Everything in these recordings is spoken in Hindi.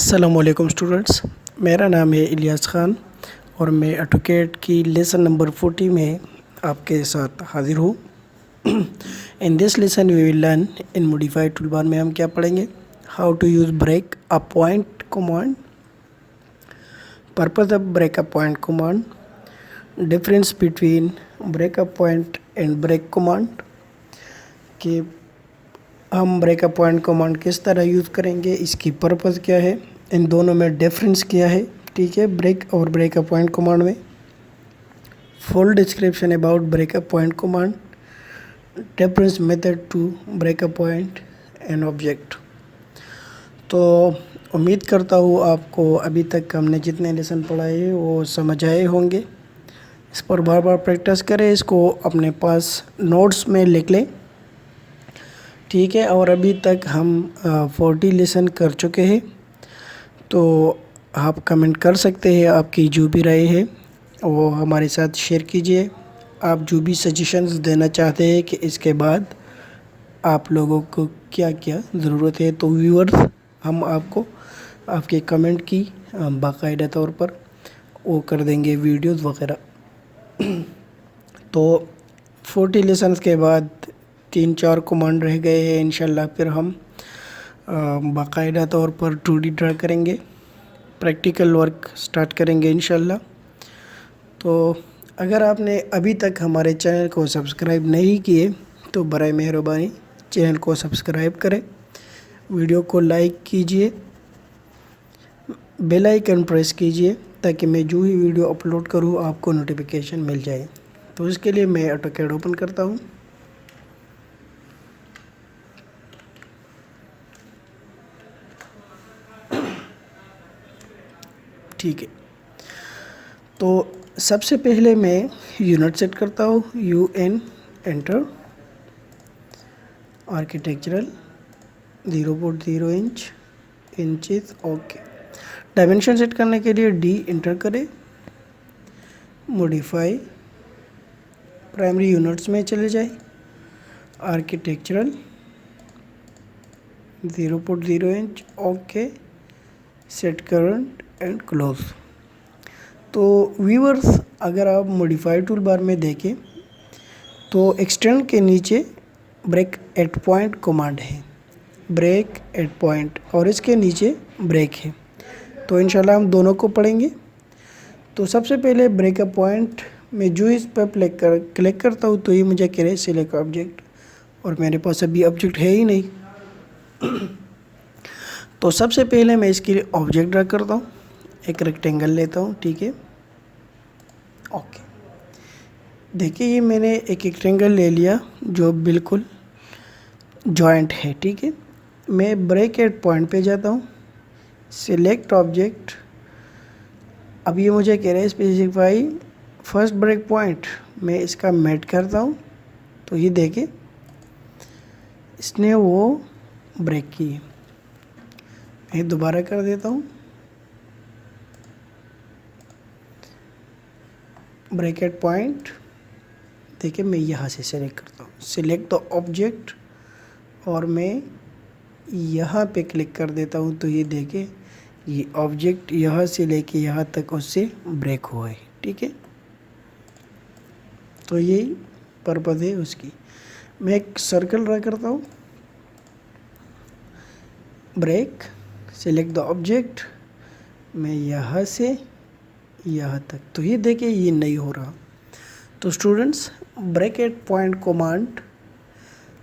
अस्सलामुअलैकुम स्टूडेंट्स, मेरा नाम है इलियास ख़ान और मैं ऑटोकैड की लेसन नंबर 40 में आपके साथ हाज़िर हूँ। In this lesson we will learn in modified toolbar में हम क्या पढ़ेंगे, how to use break a point command, purpose of break a point command, difference between break a point and break command, कि हम ब्रेक अ पॉइंट कमांड किस तरह यूज़ करेंगे, इसकी पर्पज़ क्या है, इन दोनों में डिफरेंस क्या है, ठीक है, ब्रेक और ब्रेक अ पॉइंट कमांड में। Full description about break a point command, difference method to break a point and object. तो उम्मीद करता हूँ आपको अभी तक हमने जितने लेसन पढ़ाए वो समझ आए होंगे। इस पर बार बार प्रैक्टिस करें, इसको अपने पास नोट्स में लिख लें, ठीक है। और अभी तक हम 40 लेसन कर चुके हैं, तो आप कमेंट कर सकते हैं, आपकी जो भी राय है वो हमारे साथ शेयर कीजिए। आप जो भी सजेशंस देना चाहते हैं कि इसके बाद आप लोगों को क्या क्या ज़रूरत है, तो व्यूअर्स हम आपको आपके कमेंट की बाकायदा तौर पर वो कर देंगे वीडियोस वगैरह। तो 40 लेसन्स के बाद 3-4 कमांड रह गए हैं। इंशाल्लाह फिर हम बाकायदा तौर पर 2D ड्रा करेंगे, प्रैक्टिकल वर्क स्टार्ट करेंगे इंशाल्लाह। तो अगर आपने अभी तक हमारे चैनल को सब्सक्राइब नहीं किए तो बराए मेहरबानी चैनल को सब्सक्राइब करें, वीडियो को लाइक कीजिए, बेल आइकन प्रेस कीजिए ताकि मैं जो ही वीडियो अपलोड करूं आपको नोटिफिकेशन मिल जाए। तो इसके लिए मैं ऑटोकैड ओपन करता हूं। ठीक है, तो सबसे पहले मैं यूनिट सेट करता हूँ, UN enter, architectural 0.0 inches, okay. Dimension set करने के लिए D एंटर करें, मॉडिफाई, प्राइमरी यूनिट्स में चले जाए, architectural 0.0 inch, okay, set current and close. तो व्यूअर्स अगर आप मॉडिफाई टूल बार में देखें तो एक्सटेंड के नीचे ब्रेक एट पॉइंट कमांड है, ब्रेक एट पॉइंट, और इसके नीचे ब्रेक है। तो इंशाल्लाह हम दोनों को पढ़ेंगे। तो सबसे पहले ब्रेक अ पॉइंट में जो इस पर क्लिक करता हूँ तो ये मुझे कह रहे सिलेक्ट ऑब्जेक्ट, और मेरे पास अभी ऑब्जेक्ट है ही नहीं। तो सबसे पहले मैं इसके लिए ऑब्जेक्ट ड्रा करता हूँ, एक रेक्टेंगल लेता हूँ, ठीक है, ओके। देखिए ये मैंने एक रेक्टेंगल ले लिया जो बिल्कुल जॉइंट है, ठीक है। मैं ब्रेक एट पॉइंट पे जाता हूँ, सिलेक्ट ऑब्जेक्ट। अब ये मुझे कह रहे हैं स्पेसिफाई फर्स्ट ब्रेक पॉइंट, मैं इसका मेट करता हूँ तो ये देखिए इसने वो ब्रेक की। मैं दोबारा कर देता हूँ, ब्रेक एट पॉइंट, देखिए मैं यहाँ से सेलेक्ट करता हूँ, सिलेक्ट द ऑब्जेक्ट, और मैं यहाँ पे क्लिक कर देता हूँ तो ये देखिए ये ऑब्जेक्ट यहाँ से लेके यहाँ तक उससे ब्रेक हुआ है, ठीक है। तो यही पर्पज़ है उसकी। मैं एक सर्कल ड्रा करता हूँ, ब्रेक, सिलेक्ट द ऑब्जेक्ट, मैं यहाँ से यहाँ तक, तो ये देखिए ये नहीं हो रहा। तो students break at point command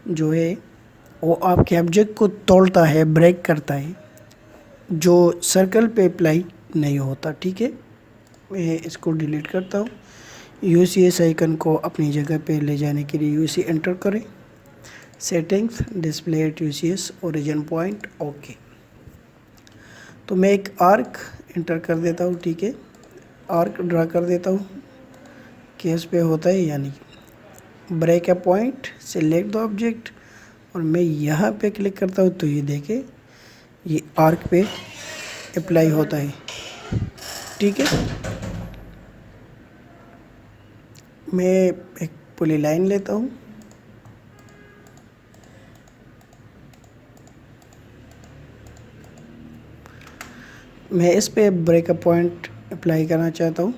जो है वो आपके ऑब्जेक्ट को तोड़ता है, ब्रेक करता है, जो सर्कल पे अप्लाई नहीं होता, ठीक है। मैं इसको डिलीट करता हूँ। UCS आइकन को अपनी जगह पे ले जाने के लिए UC एंटर करें, settings, display at UCS, origin point, okay. तो मैं एक आर्क एंटर कर देता हूँ, ठीक है, आर्क ड्रा कर देता हूँ, केस पे होता है या नहीं। Break a point, select the object, और मैं यहाँ पे क्लिक करता हूँ तो ये देखे ये आर्क पे अप्लाई होता है, ठीक है। मैं एक पुली लाइन लेता हूँ, मैं इस पे ब्रेकअप पॉइंट अप्लाई करना चाहता हूँ,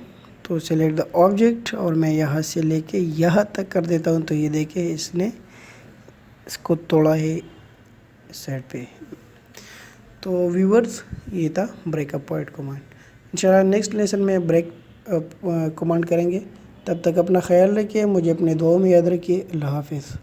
तो सेलेक्ट द ऑब्जेक्ट और मैं यहाँ से लेके यहाँ तक कर देता हूँ। तो ये देखिए इसने इसको तोड़ा है इस साइड पे। तो व्यूवर्स, ये था ब्रेकअप पॉइंट कमांड। इंशाल्लाह नेक्स्ट लेसन में ब्रेक कमांड करेंगे। तब तक अपना ख्याल रखिए, मुझे अपने दुआओं में याद रखिए। अल्लाह हाफिज़।